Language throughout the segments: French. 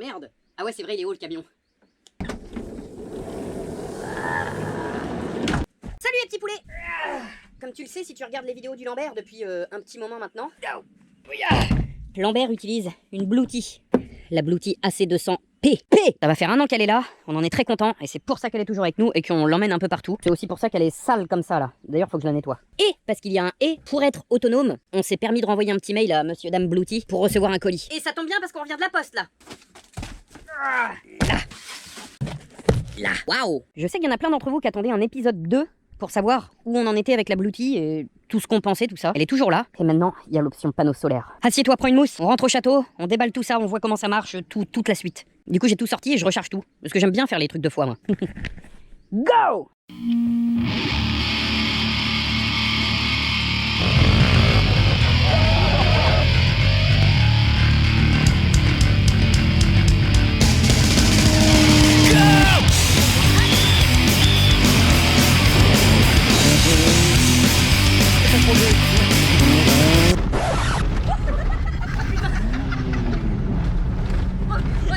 merde. Ah ouais, c'est vrai, il est haut le camion. Salut les petits poulets. Comme tu le sais, si tu regardes les vidéos du Lambert depuis un petit moment maintenant, Lambert utilise une Bluetooth. La Bluetooth AC200P. Ça va faire 1 an qu'elle est là, on en est très content, et c'est pour ça qu'elle est toujours avec nous et qu'on l'emmène un peu partout. C'est aussi pour ça qu'elle est sale comme ça là. D'ailleurs, faut que je la nettoie. Et parce qu'il y a un et, pour être autonome, on s'est permis de renvoyer un petit mail à Monsieur Dame Bluetooth pour recevoir un colis. Et ça tombe bien parce qu'on revient de la poste là. Là. Waouh. Je sais qu'il y en a plein d'entre vous qui attendaient un épisode 2 pour savoir où on en était avec la Bluetooth et tout ce qu'on pensait, tout ça. Elle est toujours là. Et maintenant, il y a l'option panneau solaire. Assieds-toi, prends une mousse, on rentre au château, on déballe tout ça, on voit comment ça marche, toute la suite. Du coup, j'ai tout sorti et je recharge tout. Parce que j'aime bien faire les trucs 2 fois, moi. Go!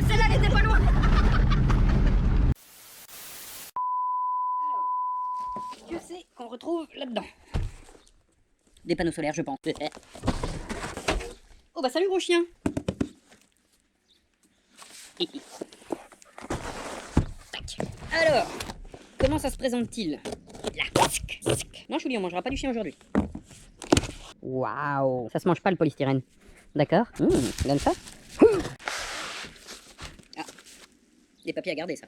Celle-là, elle était pas loin. Alors, que c'est qu'on retrouve là-dedans? Des panneaux solaires, je pense. Oh bah salut gros chien. Tac. Alors, comment ça se présente-t-il? Là. Non Julie, on mangera pas du chien aujourd'hui. Waouh. Ça se mange pas le polystyrène. D'accord. Donne ça. Ah. Des papiers à garder ça.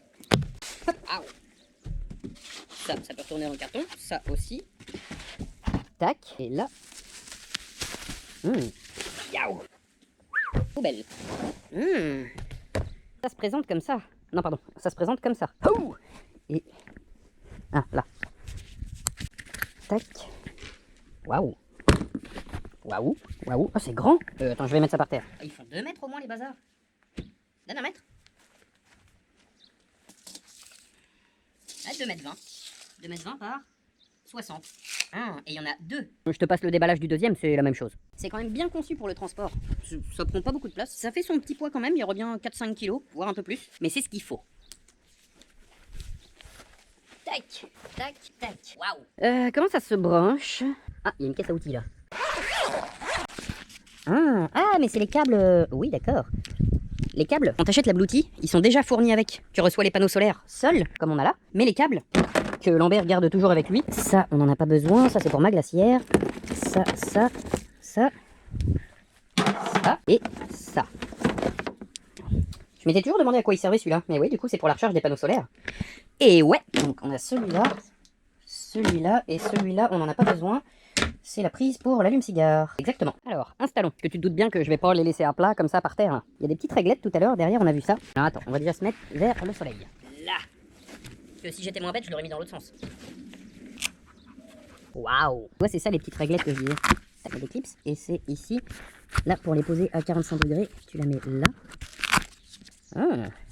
Ça peut retourner dans le carton. Ça aussi. Tac. Et là. Yaou. Poubelle. Ça se présente comme ça. Non, pardon. Ça se présente comme ça. Et. Ah, là. Tac. Waouh. Waouh. Waouh. Oh, c'est grand. Attends, je vais mettre ça par terre. Ils font 2 mètres au moins, les bazars. Donne 1 mètre. Ah, 2 mètres 20. 2 mètres 20 par 60. Et il y en a 2. Je te passe le déballage du deuxième, c'est la même chose. C'est quand même bien conçu pour le transport. Ça prend pas beaucoup de place. Ça fait son petit poids quand même, il y aura bien 4-5 kilos, voire un peu plus. Mais c'est ce qu'il faut. Tac, tac, tac. Waouh. Comment ça se branche? Ah, il y a une caisse à outils là. Ah, mais c'est les câbles. Oui, d'accord. Les câbles, quand t'achètes la Bluetooth, ils sont déjà fournis avec. Tu reçois les panneaux solaires seuls, comme on a là. Mais les câbles, que Lambert garde toujours avec lui, ça, on n'en a pas besoin. Ça, c'est pour ma glacière. Ça et ça. Je m'étais toujours demandé à quoi il servait celui-là. Mais oui, du coup, c'est pour la recharge des panneaux solaires. Et ouais, donc on a celui-là et celui-là, on n'en a pas besoin. C'est la prise pour l'allume-cigare. Exactement. Alors, installons. Parce que tu te doutes bien que je vais pas les laisser à plat comme ça par terre. Il y a des petites réglettes tout à l'heure. Derrière, on a vu ça. Alors, attends, on va déjà se mettre vers le soleil. Là. Parce que si j'étais moins bête, je l'aurais mis dans l'autre sens. Waouh. Tu vois, c'est ça les petites réglettes que je disais. Ça met des clips. Et c'est ici. Là, pour les poser à 45 degrés, tu la mets là.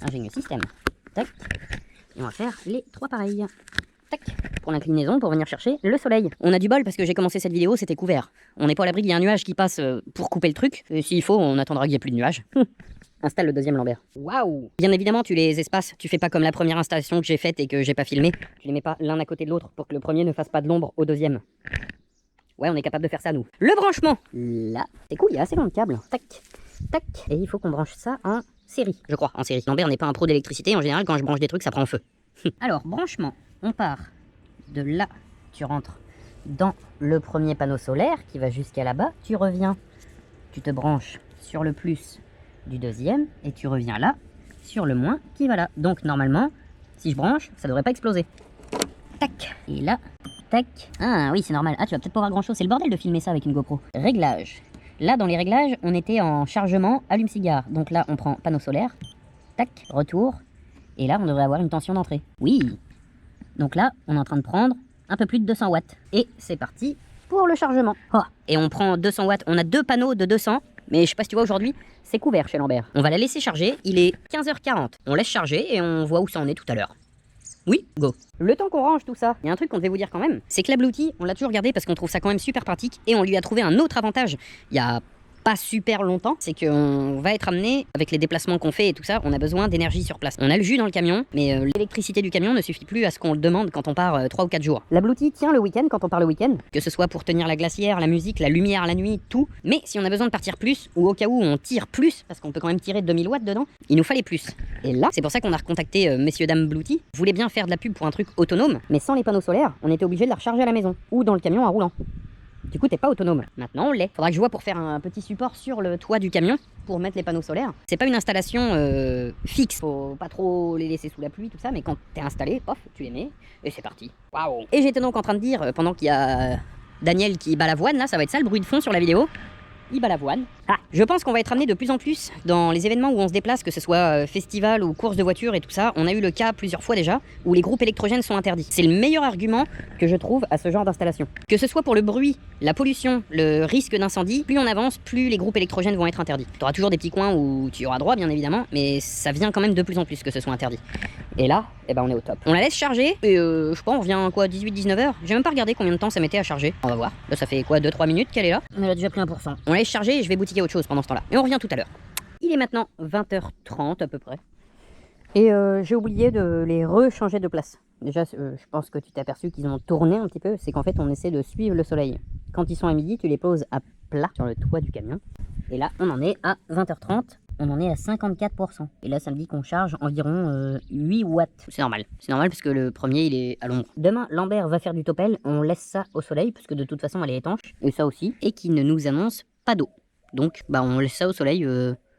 Ingénieux système. Tac. Et on va faire les 3 pareils. Tac. Pour l'inclinaison, pour venir chercher le soleil. On a du bol parce que j'ai commencé cette vidéo, c'était couvert. On n'est pas à l'abri qu'il y a un nuage qui passe pour couper le truc. Et s'il faut, on attendra qu'il n'y ait plus de nuages. Installe le deuxième Lambert. Waouh. Bien évidemment, tu les espaces. Tu fais pas comme la première installation que j'ai faite et que j'ai pas filmé. Tu les mets pas l'un à côté de l'autre pour que le premier ne fasse pas de l'ombre au deuxième. Ouais, on est capable de faire ça, nous. Le branchement. Là. C'est cool, il y a assez long de câble. Tac. Tac. Et il faut qu'on branche ça en série, je crois, en série. Lambert n'est pas un pro d'électricité. En général, quand je branche des trucs, ça prend feu. Alors, branchement. On part de là. Tu rentres dans le premier panneau solaire qui va jusqu'à là-bas. Tu reviens. Tu te branches sur le plus du deuxième. Et tu reviens là, sur le moins qui va là. Donc, normalement, si je branche, ça devrait pas exploser. Tac. Et là, tac. Ah oui, c'est normal. Ah, tu vas peut-être pas voir grand-chose. C'est le bordel de filmer ça avec une GoPro. Réglage. Là, dans les réglages, on était en chargement allume-cigare. Donc là, on prend panneau solaire. Tac, retour. Et là, on devrait avoir une tension d'entrée. Oui. Donc là, on est en train de prendre un peu plus de 200 watts. Et c'est parti pour le chargement. Oh. Et on prend 200 watts. On a 2 panneaux de 200. Mais je sais pas si tu vois aujourd'hui, c'est couvert chez Lambert. On va la laisser charger. Il est 15h40. On laisse charger et on voit où ça en est tout à l'heure. Oui, go. Le temps qu'on range tout ça, il y a un truc qu'on devait vous dire quand même, c'est que la Bluetooth, on l'a toujours gardé parce qu'on trouve ça quand même super pratique et on lui a trouvé un autre avantage il y a pas super longtemps, c'est qu'on va être amené, avec les déplacements qu'on fait et tout ça, on a besoin d'énergie sur place. On a le jus dans le camion, mais l'électricité du camion ne suffit plus à ce qu'on le demande quand on part 3 ou 4 jours. La Bluetooth tient le week-end quand on part le week-end, que ce soit pour tenir la glacière, la musique, la lumière, la nuit, tout. Mais si on a besoin de partir plus, ou au cas où on tire plus, parce qu'on peut quand même tirer 2000 watts dedans, il nous fallait plus. Et là, c'est pour ça qu'on a recontacté messieurs dames Bluetooth, voulait bien faire de la pub pour un truc autonome, mais sans les panneaux solaires, on était obligé de la recharger à la maison, ou dans le camion en roulant. Du coup, t'es pas autonome. Maintenant, on l'est. Faudra que je vois pour faire un petit support sur le toit du camion pour mettre les panneaux solaires. C'est pas une installation fixe. Faut pas trop les laisser sous la pluie, tout ça, mais quand t'es installé, pof, tu les mets et c'est parti. Waouh. Et j'étais donc en train de dire, pendant qu'il y a Daniel qui bat l'avoine, là, ça va être ça le bruit de fond sur la vidéo. Il bat l'avoine. Ah, je pense qu'on va être amené de plus en plus dans les événements où on se déplace, que ce soit festival ou course de voiture et tout ça. On a eu le cas plusieurs fois déjà où les groupes électrogènes sont interdits. C'est le meilleur argument que je trouve à ce genre d'installation. Que ce soit pour le bruit, la pollution, le risque d'incendie, plus on avance, plus les groupes électrogènes vont être interdits. Tu auras toujours des petits coins où tu y auras droit, bien évidemment, mais ça vient quand même de plus en plus que ce soit interdit. Et là, eh ben on est au top. On la laisse charger, et je sais pas, on revient quoi, 18-19 heures. J'ai même pas regardé combien de temps ça mettait à charger. On va voir. Là, ça fait quoi, 2-3 minutes qu'elle est là. On a déjà pris 1%. On la laisse charger et je vais boutiquer autre chose pendant ce temps-là. Et on revient tout à l'heure. Il est maintenant 20h30 à peu près. Et j'ai oublié de les rechanger de place. Déjà, je pense que tu t'es aperçu qu'ils ont tourné un petit peu. C'est qu'en fait, on essaie de suivre le soleil. Quand ils sont à midi, tu les poses à plat sur le toit du camion. Et là, on en est à 20h30. On en est à 54%. Et là, ça me dit qu'on charge environ 8 watts. C'est normal. C'est normal parce que le premier, il est à l'ombre. Demain, Lambert va faire du topel. On laisse ça au soleil parce que de toute façon, elle est étanche. Et ça aussi. Et qui ne nous annonce pas d'eau. Donc, bah, on laisse ça au soleil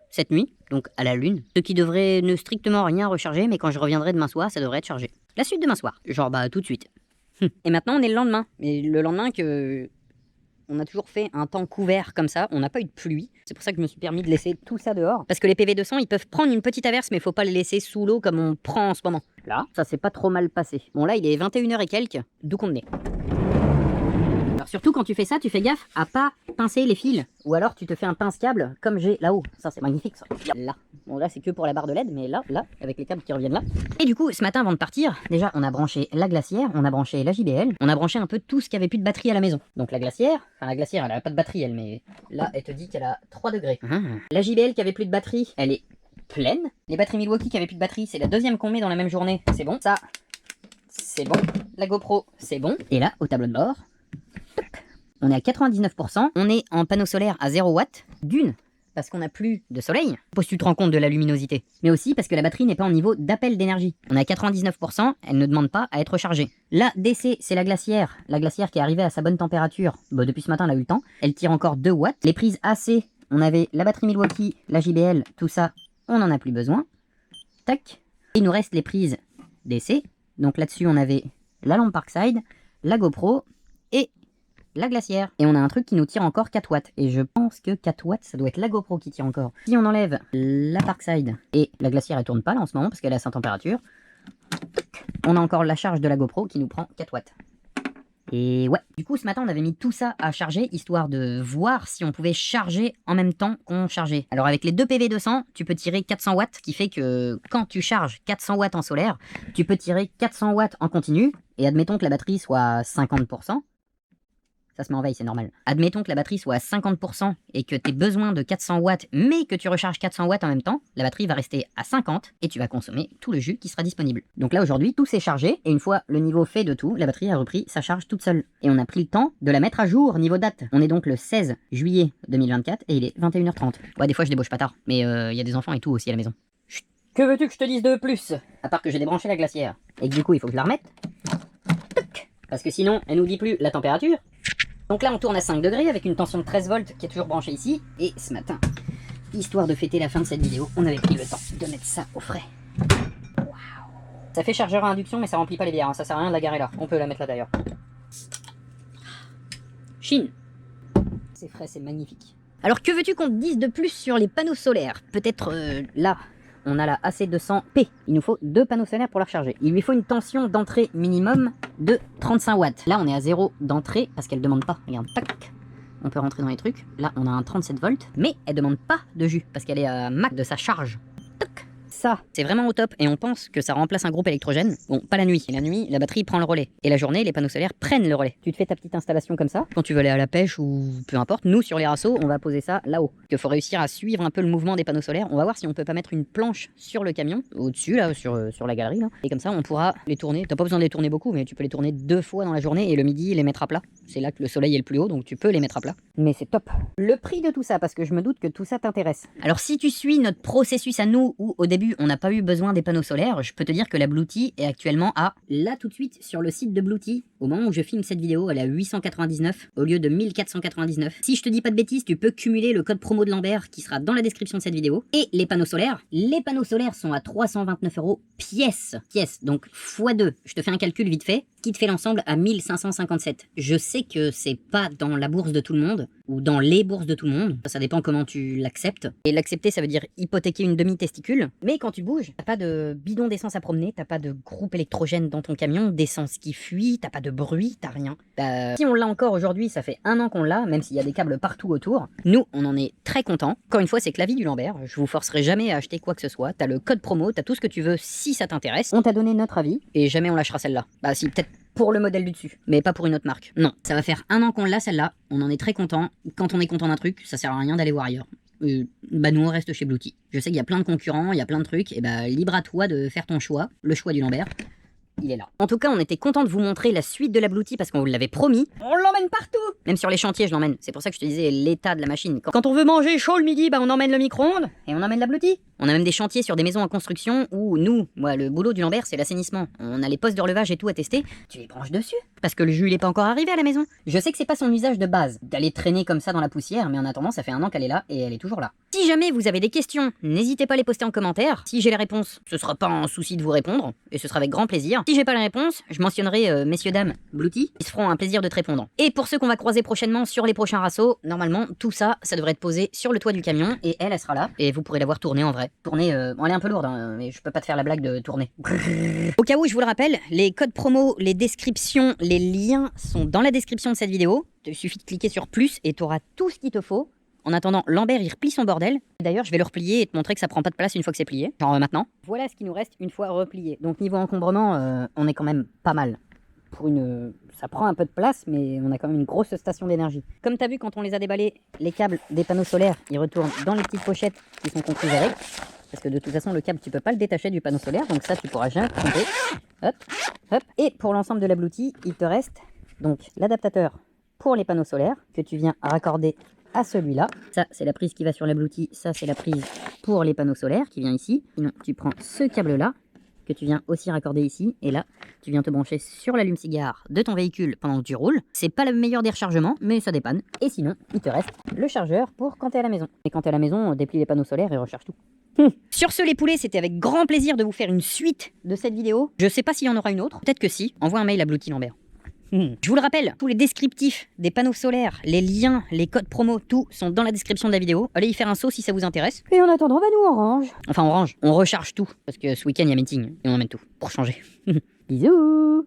cette nuit, donc à la lune. Ce qui devrait ne strictement rien recharger, mais quand je reviendrai demain soir, ça devrait être chargé. La suite demain soir. Genre, bah, tout de suite. Et maintenant, on est le lendemain. Et le lendemain que... On a toujours fait un temps couvert comme ça, on n'a pas eu de pluie. C'est pour ça que je me suis permis de laisser tout ça dehors. Parce que les PV200, ils peuvent prendre une petite averse, mais il faut pas les laisser sous l'eau comme on prend en ce moment. Là, ça s'est pas trop mal passé. Bon là, il est 21h et quelques, d'où qu'on est. Alors surtout quand tu fais ça, tu fais gaffe à pas pincer les fils. Ou alors tu te fais un pince-câble comme j'ai là-haut. Ça c'est magnifique ça. Là. Bon là c'est que pour la barre de LED, mais là, avec les câbles qui reviennent là. Et du coup, ce matin avant de partir, déjà on a branché la glacière, on a branché la JBL, on a branché un peu tout ce qui avait plus de batterie à la maison. Donc la glacière elle a pas de batterie elle, mais là elle te dit qu'elle a 3 degrés. La JBL qui avait plus de batterie, elle est pleine. Les batteries Milwaukee qui avaient plus de batterie, c'est la deuxième qu'on met dans la même journée. C'est bon. Ça, c'est bon. La GoPro, c'est bon. Et là, au tableau de bord, on est à 99%, on est en panneau solaire à 0 watts, d'une, parce qu'on n'a plus de soleil, parce que tu te rends compte de la luminosité, mais aussi parce que la batterie n'est pas en niveau d'appel d'énergie. On est à 99%, elle ne demande pas à être chargée. La DC, c'est la glacière qui est arrivée à sa bonne température, bon, depuis ce matin elle a eu le temps, elle tire encore 2 watts. Les prises AC, on avait la batterie Milwaukee, la JBL, tout ça, on n'en a plus besoin. Tac. Il nous reste les prises DC, donc là-dessus on avait la lampe Parkside, la GoPro et la glacière. Et on a un truc qui nous tire encore 4 watts. Et je pense que 4 watts, ça doit être la GoPro qui tire encore. Si on enlève la Parkside, et la glacière elle tourne pas là en ce moment parce qu'elle est à sa température, on a encore la charge de la GoPro qui nous prend 4 watts. Et ouais, du coup ce matin on avait mis tout ça à charger, histoire de voir si on pouvait charger en même temps qu'on chargeait. Alors avec les deux PV200, tu peux tirer 400 watts, qui fait que quand tu charges 400 watts en solaire, tu peux tirer 400 watts en continu, et admettons que la batterie soit à 50%, ça se met en veille, c'est normal. Admettons que la batterie soit à 50% et que tu aies besoin de 400 watts, mais que tu recharges 400 watts en même temps, la batterie va rester à 50 et tu vas consommer tout le jus qui sera disponible. Donc là aujourd'hui, tout s'est chargé et une fois le niveau fait de tout, la batterie a repris sa charge toute seule. Et on a pris le temps de la mettre à jour niveau date. On est donc le 16 juillet 2024 et il est 21h30. Ouais, des fois je débauche pas tard, mais il y a des enfants et tout aussi à la maison. Chut. Que veux-tu que je te dise de plus? À part que j'ai débranché la glacière et que du coup il faut que je la remette. Parce que sinon elle nous dit plus la température. Donc là on tourne à 5 degrés avec une tension de 13 volts qui est toujours branchée ici. Et ce matin, histoire de fêter la fin de cette vidéo, on avait pris le temps de mettre ça au frais. Waouh. Ça fait chargeur à induction mais ça remplit pas les bières, hein. Ça sert à rien de la garer là. On peut la mettre là d'ailleurs. Chine. C'est frais, c'est magnifique. Alors que veux-tu qu'on te dise de plus sur les panneaux solaires? Peut-être là, on a la AC200P. Il nous faut 2 panneaux solaires pour la recharger. Il lui faut une tension d'entrée minimum de 35 watts. Là, on est à 0 d'entrée parce qu'elle demande pas. Regarde, tac. On peut rentrer dans les trucs. Là, on a un 37 volts, mais elle demande pas de jus parce qu'elle est à max de sa charge. Tac. Ça, c'est vraiment au top et on pense que ça remplace un groupe électrogène. Bon, pas la nuit. Et la nuit, la batterie prend le relais. Et la journée, les panneaux solaires prennent le relais. Tu te fais ta petite installation comme ça. Quand tu veux aller à la pêche ou peu importe, nous sur les rassos, on va poser ça là-haut. Il faut réussir à suivre un peu le mouvement des panneaux solaires. On va voir si on peut pas mettre une planche sur le camion, au-dessus là, sur la galerie là. Et comme ça, on pourra les tourner. T'as pas besoin de les tourner beaucoup, mais tu peux les tourner 2 fois dans la journée et le midi, les mettre à plat. C'est là que le soleil est le plus haut, donc tu peux les mettre à plat. Mais c'est top. Le prix de tout ça, parce que je me doute que tout ça t'intéresse. Alors si tu suis notre processus à nous, où au début on n'a pas eu besoin des panneaux solaires, je peux te dire que la Bluetee est actuellement à, là tout de suite sur le site de Bluetee, au moment où je filme cette vidéo, elle est à 899 au lieu de 1499. Si je te dis pas de bêtises, tu peux cumuler le code promo de Lambert qui sera dans la description de cette vidéo. Et les panneaux solaires sont à 329 € pièce, donc x2. Je te fais un calcul vite fait, qui te fait l'ensemble à 1557. Je sais que c'est pas dans la bourse de tout le monde, ou dans les bourses de tout le monde, ça dépend comment tu l'acceptes. Et l'accepter, ça veut dire hypothéquer une demi-testicule. Mais quand tu bouges, t'as pas de bidon d'essence à promener, t'as pas de groupe électrogène dans ton camion, d'essence qui fuit, t'as pas de bruit, t'as rien. Si on l'a encore aujourd'hui, ça fait 1 an qu'on l'a, même s'il y a des câbles partout autour. Nous, on en est très contents. Encore une fois, c'est que la vie du Lambert, je vous forcerai jamais à acheter quoi que ce soit. T'as le code promo, t'as tout ce que tu veux si ça t'intéresse. On t'a donné notre avis, et jamais on lâchera celle-là. Bah si, peut-être pour le modèle du dessus, mais pas pour une autre marque. Non, ça va faire 1 an qu'on l'a celle-là, on en est très content. Quand on est content d'un truc, ça sert à rien d'aller voir ailleurs. Nous on reste chez Bluetee. Je sais qu'il y a plein de concurrents, il y a plein de trucs, et libre à toi de faire ton choix, le choix du Lambert. Il est là. En tout cas, on était content de vous montrer la suite de la Bluetee parce qu'on vous l'avait promis. On l'emmène partout. Même sur les chantiers, je l'emmène. C'est pour ça que je te disais l'état de la machine. Quand on veut manger chaud le midi, on emmène le micro-ondes et on emmène la Bluetee. On a même des chantiers sur des maisons en construction où nous, le boulot du Lambert, c'est l'assainissement. On a les postes de relevage et tout à tester. Tu les branches dessus parce que le jus, il est pas encore arrivé à la maison. Je sais que c'est pas son usage de base d'aller traîner comme ça dans la poussière, mais en attendant, ça fait 1 an qu'elle est là et elle est toujours là. Si jamais vous avez des questions, n'hésitez pas à les poster en commentaire. Si j'ai les réponses, ce sera pas un souci de vous répondre et ce sera avec grand plaisir. Si j'ai pas les réponses, je mentionnerai messieurs dames Bluetee, ils se feront un plaisir de te répondre. Et pour ceux qu'on va croiser prochainement sur les prochains rassos, normalement tout ça, ça devrait être posé sur le toit du camion et elle sera là et vous pourrez la voir tourner en vrai. Tourner, elle est un peu lourde, hein, mais je peux pas te faire la blague de tourner. Au cas où, je vous le rappelle, les codes promo, les descriptions, les liens sont dans la description de cette vidéo. Il suffit de cliquer sur plus et tu auras tout ce qu'il te faut. En attendant, Lambert il replie son bordel. D'ailleurs, je vais le replier et te montrer que ça prend pas de place une fois que c'est plié. Genre maintenant. Voilà ce qui nous reste une fois replié. Donc niveau encombrement, on est quand même pas mal. Ça prend un peu de place, mais on a quand même une grosse station d'énergie. Comme tu as vu, quand on les a déballés, les câbles des panneaux solaires, ils retournent dans les petites pochettes qui sont comprises avec. Parce que de toute façon, le câble, tu peux pas le détacher du panneau solaire, donc ça, tu pourras jamais tromper. Hop, hop. Et pour l'ensemble de la Bluetee, il te reste donc l'adaptateur pour les panneaux solaires que tu viens raccorder à celui-là. Ça, c'est la prise qui va sur la Bluetee. Ça, c'est la prise pour les panneaux solaires qui vient ici. Sinon, tu prends ce câble-là que tu viens aussi raccorder ici. Et là, tu viens te brancher sur l'allume-cigare de ton véhicule pendant que tu roules. C'est pas le meilleur des rechargements, mais ça dépanne. Et sinon, il te reste le chargeur pour quand t'es à la maison. Et quand t'es à la maison, déplie les panneaux solaires et recharge tout. Sur ce les poulets, c'était avec grand plaisir de vous faire une suite de cette vidéo. Je sais pas s'il y en aura une autre. Peut-être que si. Envoie un mail à Bluetee Lambert. Je vous le rappelle, tous les descriptifs des panneaux solaires, les liens, les codes promo, tout sont dans la description de la vidéo. Allez y faire un saut si ça vous intéresse. Et en attendant, nous on range. Enfin on range, on recharge tout. Parce que ce week-end il y a meeting et on emmène tout pour changer. Bisous.